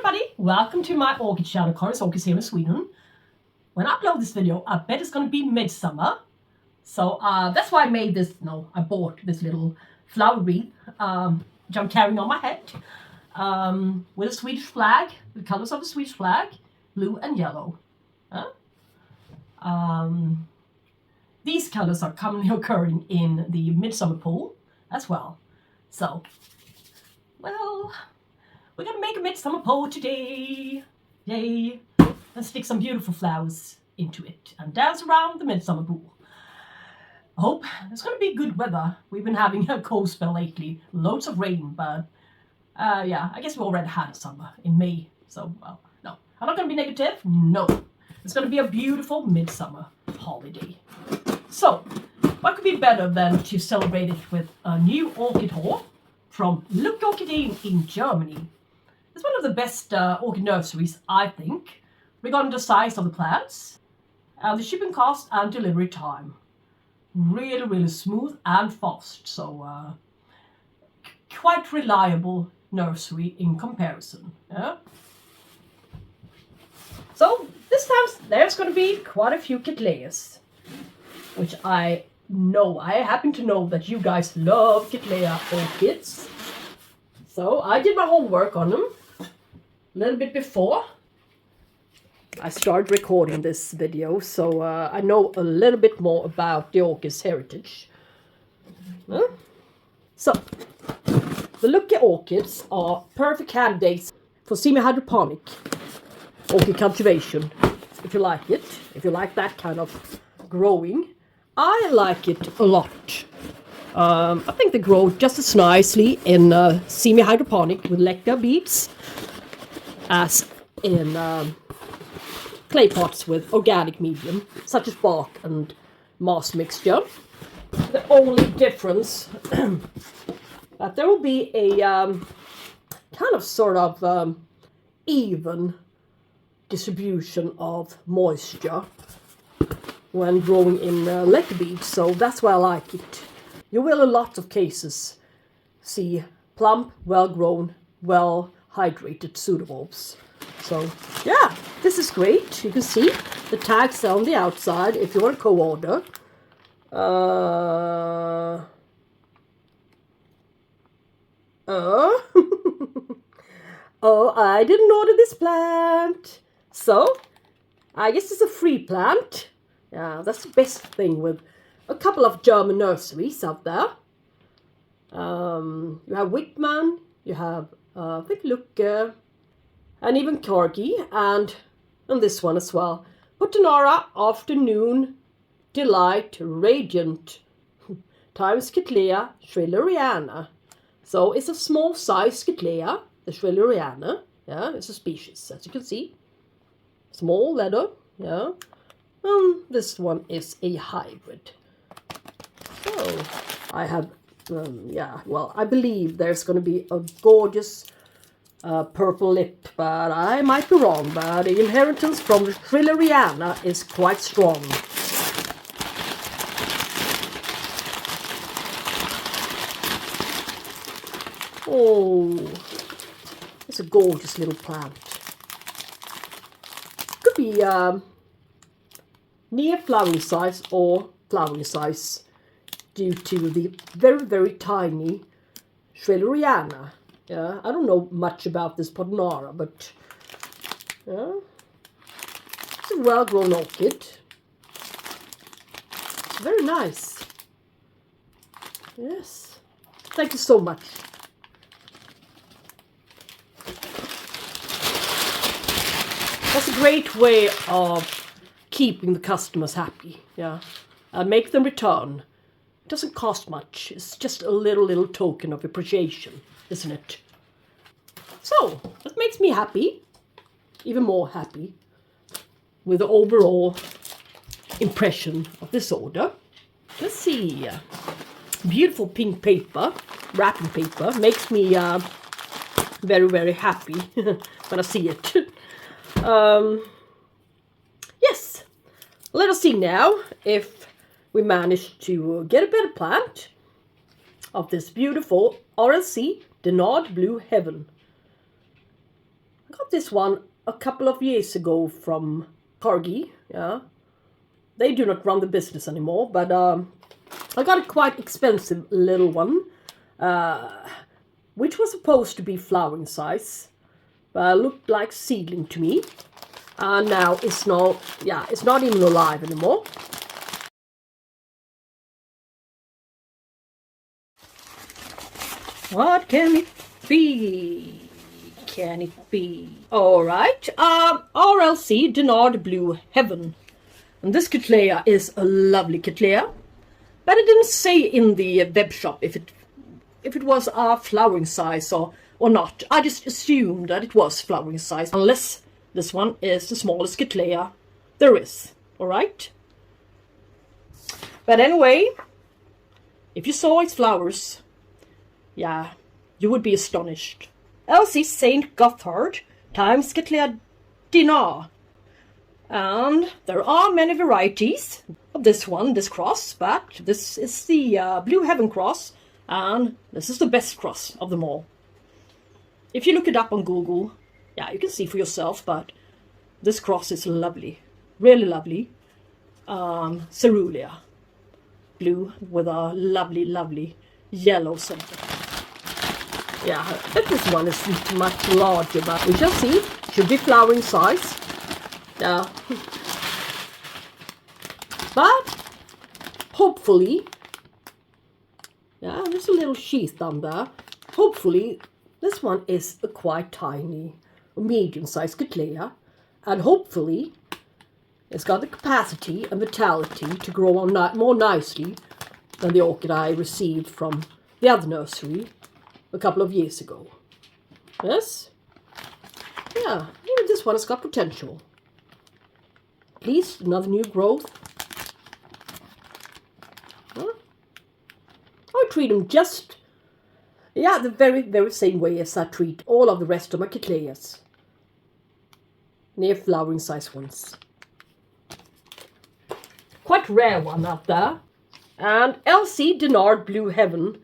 everybody, welcome to my orchid channel, Orchids here in Sweden. When I upload this video, I bet it's going to be midsummer. So that's why I bought this little flower wreath, which I'm carrying on my head, with a Swedish flag, the colors of the Swedish flag, blue and yellow. These colors are commonly occurring in the midsummer pool as well. So, well, we're going to make a midsummer pole today. Yay. And stick some beautiful flowers into it and dance around the midsummer pool. I hope it's going to be good weather. We've been having a cold spell lately. Loads of rain, but yeah, I guess we already had a summer in May. So, well, no. I'm not going to be negative. No. It's going to be a beautiful midsummer holiday. So, what could be better than to celebrate it with a new orchid haul from Lucke June in Germany. It's one of the best orchid nurseries, I think, regarding the size of the plants, the shipping cost and delivery time. Really, really smooth and fast, so quite reliable nursery in comparison. Yeah? So this time there's going to be quite a few cattleyas, which I happen to know that you guys love Cattleya orchids. So I did my homework on them a little bit before I started recording this video, so I know a little bit more about the orchid's heritage. So, the Lucke orchids are perfect candidates for semi-hydroponic orchid cultivation, if you like it, if you like that kind of growing. I like it a lot. I think they grow just as nicely in semi-hydroponic with Lucke beads as in clay pots with organic medium, such as bark and moss mixture. The only difference that there will be a kind of sort of even distribution of moisture when growing in Lucke beads, so that's why I like it. You will in lots of cases see plump, well-grown, well-hydrated pseudobulbs. So yeah, this is great. You can see the tags on the outside if you want to co-order. Oh, I didn't order this plant. So, I guess it's a free plant. Yeah, that's the best thing with a couple of German nurseries out there. You have Whitman, you have, I think, Lucke, and even Corgi, and this one as well. Potinara, Afternoon, Delight, Radiant, times Cattleya, Schilleriana. So it's a small size Cattleya, the Schilleriana. Yeah, it's a species, as you can see. Small letter, yeah. This one is a hybrid. So I have, yeah, well, I believe there's going to be a gorgeous purple lip, but I might be wrong, but the inheritance from the Schilleriana is quite strong. Oh, it's a gorgeous little plant. Could be near flowering size or flowering size due to the very, very tiny Schilleriana. Yeah, I don't know much about this Potinara, but yeah, it's a well-grown orchid. It's very nice. Yes, thank you so much. That's a great way of keeping the customers happy. Yeah, and make them return. It doesn't cost much. It's just a little token of appreciation, isn't it? So, that makes me happy, even more happy, with the overall impression of this order. Let's see, beautiful pink paper, wrapping paper, makes me very, very happy when I see it. Yes, let us see now if we manage to get a better plant of this beautiful RLC Dinard Blue Heaven. Got this one a couple of years ago from Cargi. Yeah, they do not run the business anymore, but I got a quite expensive little one, which was supposed to be flowering size, but looked like seedling to me. And now it's not, yeah, it's not even alive anymore. What can it be? Can it be? Alright, RLC Dinard Blue Heaven. And this Cattleya is a lovely Cattleya. But it didn't say in the web shop if it was a flowering size or not. I just assumed that it was flowering size, unless this one is the smallest Cattleya there is. Alright? But anyway, if you saw its flowers, yeah, you would be astonished. LC Saint Gothard times Cattleya Dinard. And there are many varieties of this one, this cross, but this is the Blue Heaven cross, and this is the best cross of them all. If you look it up on Google, yeah, you can see for yourself, but this cross is lovely, really lovely. Cerulean blue with a lovely, lovely yellow center. Yeah, I bet this one is much larger, but we shall see. Should be flowering size. Yeah. But hopefully, yeah, there's a little sheath down there. Hopefully, this one is a quite tiny, medium-sized Cattleya, and hopefully, it's got the capacity and vitality to grow on more nicely than the orchid I received from the other nursery a couple of years ago. Yes? Yeah, even this one has got potential. At least another new growth. Huh? I treat them just, yeah, the very, very same way as I treat all of the rest of my Cattleyas. Near flowering size ones. Quite rare one out there. And LC Dinard Blue Heaven.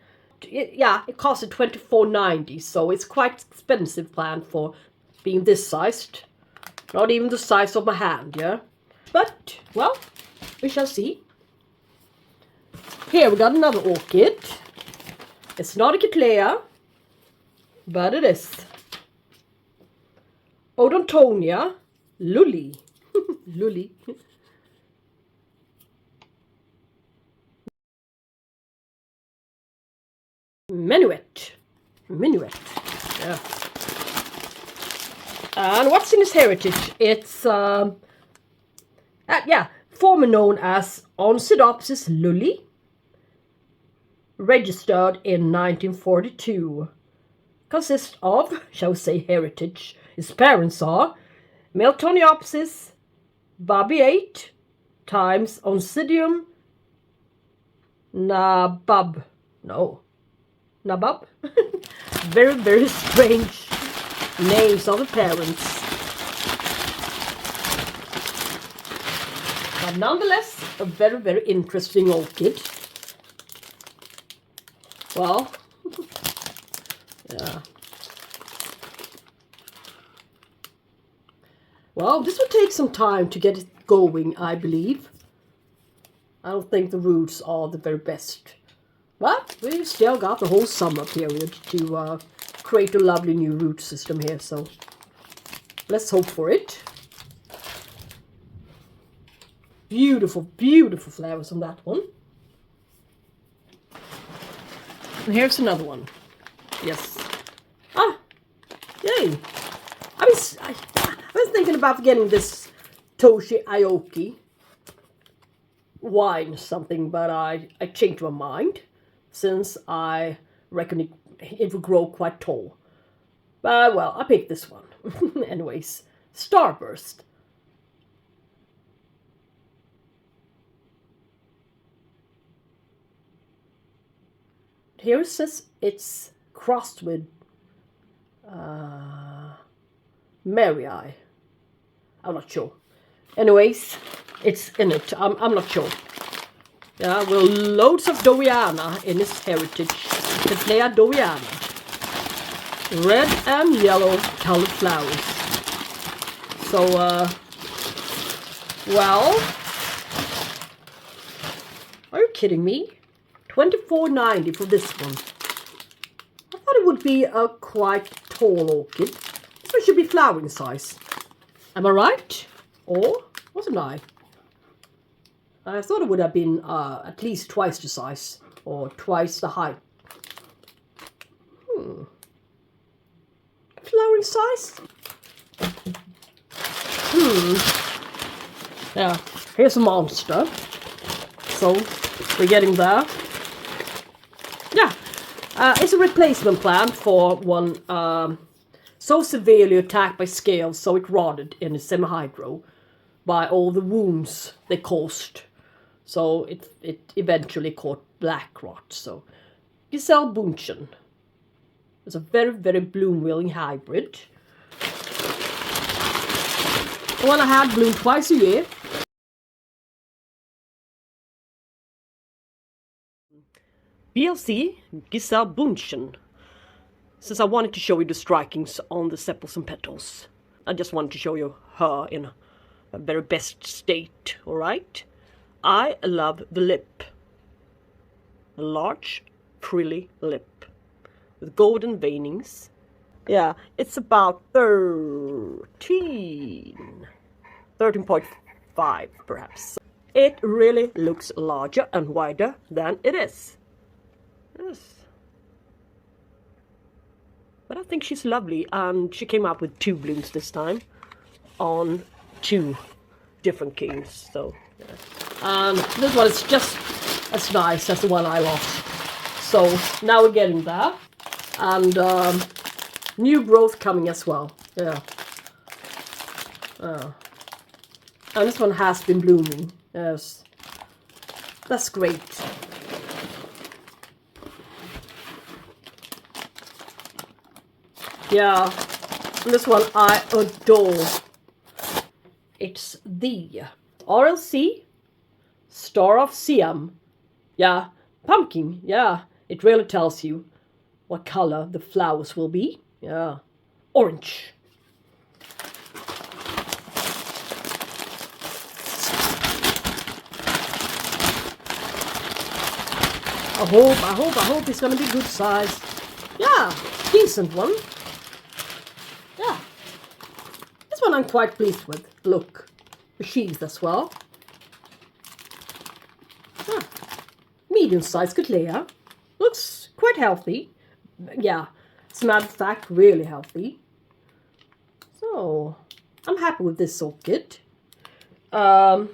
Yeah, it costs $24.90, so it's quite expensive plant for being this sized. Not even the size of my hand, yeah. But, well, we shall see. Here we got another orchid. It's not a Cattleya, but it is. Odontonia Lulli. Lulli. Menuet. Menuet. Yeah. And what's in its heritage? It's, yeah, formerly known as Oncidopsis Lulli. Registered in 1942. Consists of, shall we say, heritage. Its parents are Meltoniopsis babiate times Oncidium nabab. No. Nabab? Very, very strange names of the parents. But nonetheless, a very, very interesting orchid. Well, yeah. Well, this will take some time to get it going, I believe. I don't think the roots are the very best. But we've still got the whole summer period to create a lovely new root system here, so let's hope for it. Beautiful, beautiful flowers on that one. And here's another one. Yes. Ah, yay. I was thinking about getting this Toshie Aoki wine something, but I changed my mind, since I reckon it will grow quite tall. But, well, I picked this one. Anyways, Starburst. Here it says it's crossed with Mary. I'm not sure. Anyways, it's in it. I'm not sure. Yeah, well, loads of dowiana in its heritage. Cattleya dowiana. Red and yellow colored flowers. So, well, are you kidding me? $24.90 for this one. I thought it would be a quite tall orchid. It should be flowering size. Am I right? Or wasn't I? I thought it would have been at least twice the size or twice the height. Flowering size? Yeah, here's a monster. So we're getting there. Yeah, it's a replacement plant for one so severely attacked by scales, so it rotted in a semi-hydro by all the wounds they caused. So it eventually caught black rot. So Gisele Bundchen. It's a very, very bloom-willing hybrid. The one I had bloomed twice a year. BLC Gisele Bundchen. Since I wanted to show you the strikings on the sepals and petals, I just wanted to show you her in a very best state, alright? I love the lip. A large, frilly lip with golden veinings. Yeah, it's about 13.5 perhaps. It really looks larger and wider than it is. Yes. But I think she's lovely, and she came out with 2 blooms this time on 2 different canes. So, yeah. And this one is just as nice as the one I lost. So now we're getting there, and new growth coming as well. Yeah. And this one has been blooming. Yes, that's great. Yeah, and this one I adore. It's the RLC Star of Siam. Yeah, pumpkin. Yeah, it really tells you what color the flowers will be. Yeah, orange. I hope it's gonna be good size. Yeah, decent one. Yeah, this one I'm quite pleased with. Look, the sheath as well. Ah, medium-sized Cattleya. Looks quite healthy. Yeah, as a matter of fact, really healthy. So, I'm happy with this orchid. What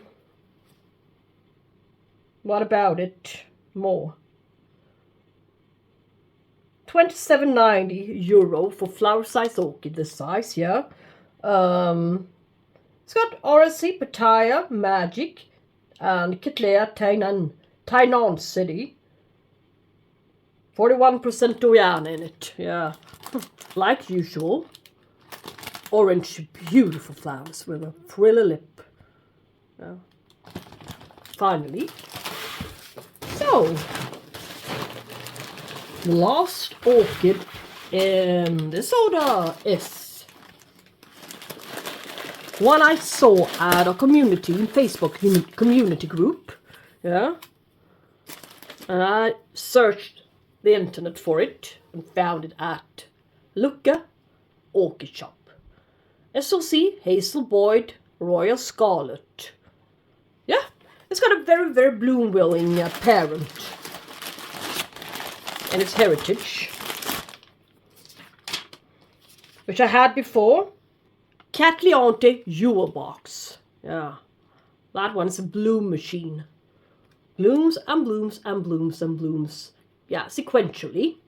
about it more? €27.90 for flower size orchid this size, yeah. It's got RSC, Pattaya, Magic, and Cattleya, Tainan City. 41% dowiana in it, yeah. Like usual. Orange, beautiful flowers with a frilly lip. Yeah. Finally. So, the last orchid in this order is one I saw at a community in Facebook community group. Yeah, and I searched the internet for it and found it at Lucke Orchid Shop. SOC Hazel Boyd Royal Scarlet. Yeah, it's got a very, very bloom-willing parent. And its heritage, which I had before. Cattleya jewel box. Yeah, that one's a bloom machine. Blooms and blooms and blooms and blooms. Yeah, sequentially.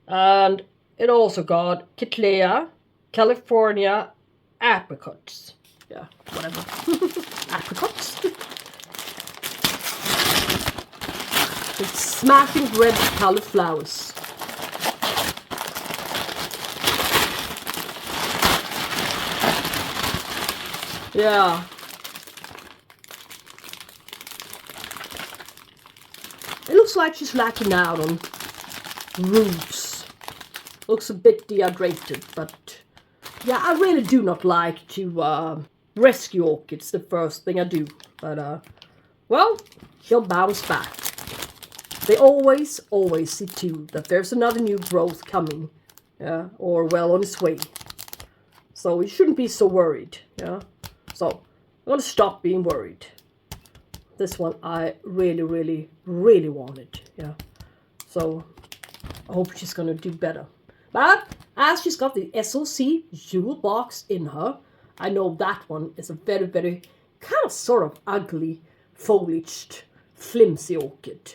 And it also got Cattleya, California apricots. Yeah, whatever. Apricots. It's smashing red colored flowers. Yeah. It looks like she's lacking out on roots. Looks a bit dehydrated, but Yeah, I really do not like to rescue orchids, the first thing I do. But, well, she'll bounce back. They always see to that there's another new growth coming. Yeah, or well on its way. So you shouldn't be so worried. Yeah. So I'm gonna stop being worried. This one I really wanted. Yeah. So I hope she's gonna do better. But as she's got the SOC jewel box in her, I know that one is a very kind of sort of ugly foliaged flimsy orchid.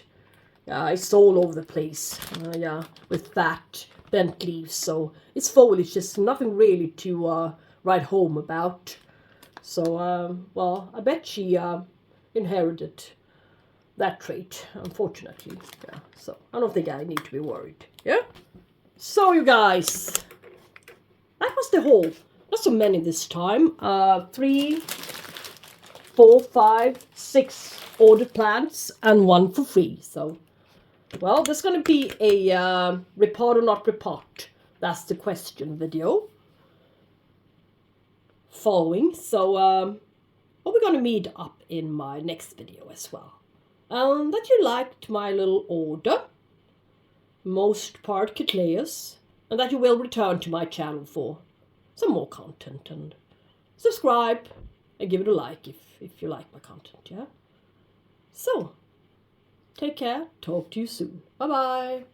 It's all over the place. Yeah, with fat bent leaves, so its foliage is nothing really to write home about. So well, I bet she inherited that trait, unfortunately. Yeah, so I don't think I need to be worried. Yeah. So you guys, that was the haul. Not so many this time. 3, 4, 5, 6 ordered plants and 1 for free. So, well, there's going to be a repot or not repot. That's the question video following. So, well, we're going to meet up in my next video as well. That you liked my little order, most part cattleyas, and that you will return to my channel for some more content, and subscribe and give it a like if you like my content, yeah? So, take care, talk to you soon. Bye-bye.